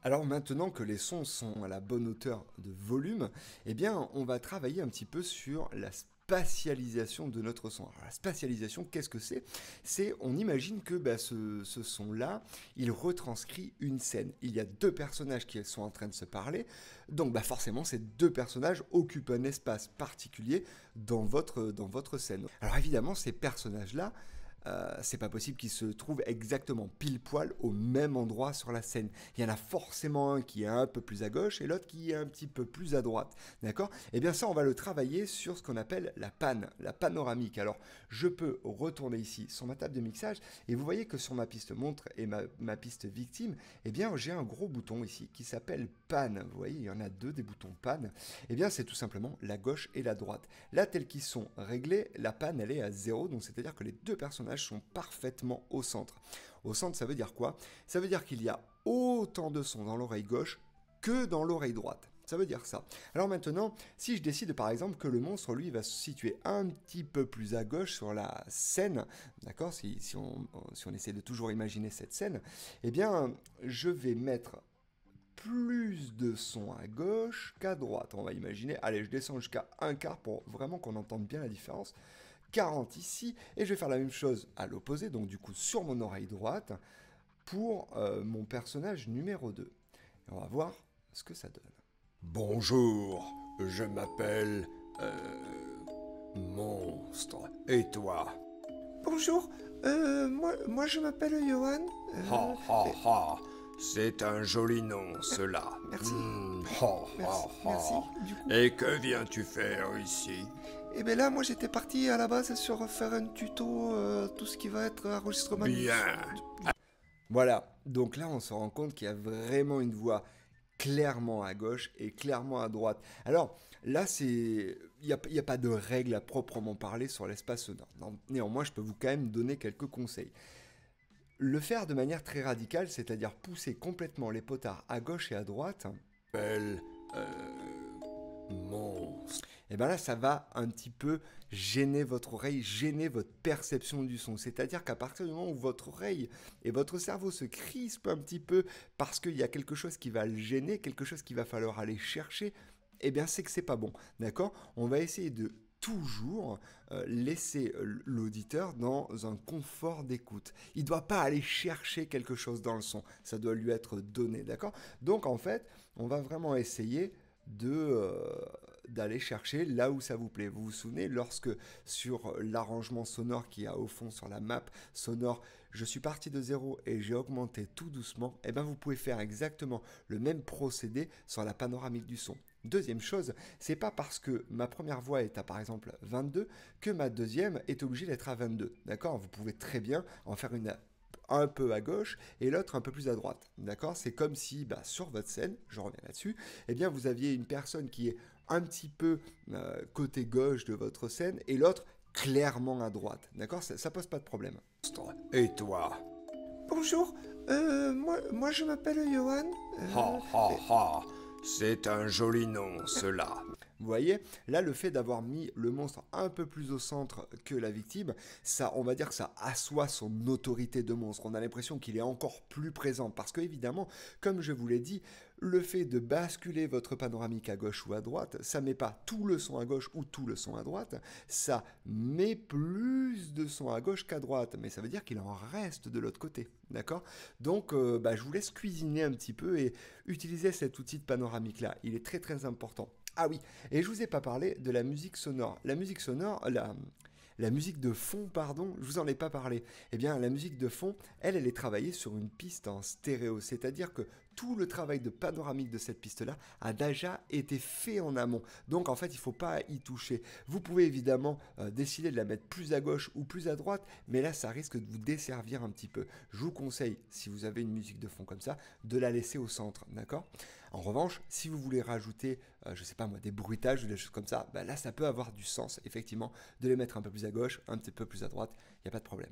Alors maintenant que les sons sont à la bonne hauteur de volume, eh bien on va travailler un petit peu sur la spatialisation de notre son. Alors, la spatialisation, qu'est-ce que c'est? C'est, on imagine que ce son-là, il retranscrit une scène. Il y a deux personnages qui sont en train de se parler, donc forcément ces deux personnages occupent un espace particulier dans votre scène. Alors évidemment, ces personnages-là, c'est pas possible qu'ils se trouvent exactement pile poil au même endroit sur la scène. Il y en a forcément un qui est un peu plus à gauche et l'autre qui est un petit peu plus à droite. D'accord? Et bien ça, on va le travailler sur ce qu'on appelle la panoramique. Alors, je peux retourner ici sur ma table de mixage et vous voyez que sur ma piste montre et ma piste victime, eh bien j'ai un gros bouton ici qui s'appelle pan. Vous voyez, il y en a deux des boutons pan. Eh bien c'est tout simplement la gauche et la droite. Là, tels qu'ils sont réglés, la pan elle est à 0, donc c'est-à-dire que les deux personnages sont parfaitement au centre. Au centre, ça veut dire quoi? Ça veut dire qu'il y a autant de sons dans l'oreille gauche que dans l'oreille droite. Ça veut dire ça. Alors maintenant, si je décide par exemple que le monstre, lui, va se situer un petit peu plus à gauche sur la scène, d'accord, si on essaie de toujours imaginer cette scène, eh bien, je vais mettre plus de sons à gauche qu'à droite. On va imaginer, allez, je descends jusqu'à un quart pour vraiment qu'on entende bien la différence. 40 ici, et je vais faire la même chose à l'opposé, donc du coup sur mon oreille droite, pour mon personnage numéro 2. Et on va voir ce que ça donne. Bonjour, je m'appelle Monstre. Et toi? Bonjour, moi je m'appelle Johan. Ha ha ha, c'est un joli nom cela. Merci. Ha ha Merci. ha. Du coup, Et que viens-tu faire ici? et bien là, moi j'étais parti à la base sur faire un tuto, tout ce qui va être enregistrement. Bien. Voilà, donc là on se rend compte qu'il y a vraiment une voix clairement à gauche et clairement à droite. Alors là, il n'y a pas de règle à proprement parler sur l'espace sonore. Néanmoins, je peux vous quand même donner quelques conseils. Le faire de manière très radicale, c'est-à-dire pousser complètement les potards à gauche et à droite, Appelle Monstre. et bien là, ça va un petit peu gêner votre oreille, gêner votre perception du son. C'est-à-dire qu'à partir du moment où votre oreille et votre cerveau se crispent un petit peu parce qu'il y a quelque chose qui va le gêner, quelque chose qu'il va falloir aller chercher, eh bien c'est que c'est pas bon. D'accord? On va essayer de toujours laisser l'auditeur dans un confort d'écoute. Il ne doit pas aller chercher quelque chose dans le son. Ça doit lui être donné. D'accord? Donc en fait, on va vraiment essayer d'aller chercher là où ça vous plaît. Vous vous souvenez, lorsque sur l'arrangement sonore qu'il y a au fond sur la map sonore, je suis parti de 0 et j'ai augmenté tout doucement, et bien vous pouvez faire exactement le même procédé sur la panoramique du son. Deuxième chose, c'est pas parce que ma première voix est à par exemple 22 que ma deuxième est obligée d'être à 22. D'accord? Vous pouvez très bien en faire une un peu à gauche et l'autre un peu plus à droite. D'accord? C'est comme si sur votre scène, je reviens là-dessus, eh bien vous aviez une personne qui est un petit peu côté gauche de votre scène et l'autre clairement à droite. D'accord? Ça pose pas de problème. Et toi? Bonjour, moi je m'appelle Johan. Ha ha ha, c'est un joli nom cela. Vous voyez, là, le fait d'avoir mis le monstre un peu plus au centre que la victime, ça, on va dire que ça assoit son autorité de monstre. On a l'impression qu'il est encore plus présent parce que, évidemment, comme je vous l'ai dit, le fait de basculer votre panoramique à gauche ou à droite, ça met pas tout le son à gauche ou tout le son à droite, ça met plus de son à gauche qu'à droite, mais ça veut dire qu'il en reste de l'autre côté, d'accord? Donc, je vous laisse cuisiner un petit peu et utiliser cet outil de panoramique-là. Il est très très important. Ah oui, et je vous ai pas parlé de la musique sonore. La musique sonore, la musique de fond, pardon, je vous en ai pas parlé. Eh bien, la musique de fond, elle est travaillée sur une piste en stéréo, c'est-à-dire que tout le travail de panoramique de cette piste-là a déjà été fait en amont. Donc en fait, il ne faut pas y toucher. Vous pouvez évidemment décider de la mettre plus à gauche ou plus à droite, mais là, ça risque de vous desservir un petit peu. Je vous conseille, si vous avez une musique de fond comme ça, de la laisser au centre, d'accord? En revanche, si vous voulez rajouter, je sais pas moi, des bruitages ou des choses comme ça, là, ça peut avoir du sens, effectivement, de les mettre un peu plus à gauche, un petit peu plus à droite, il n'y a pas de problème.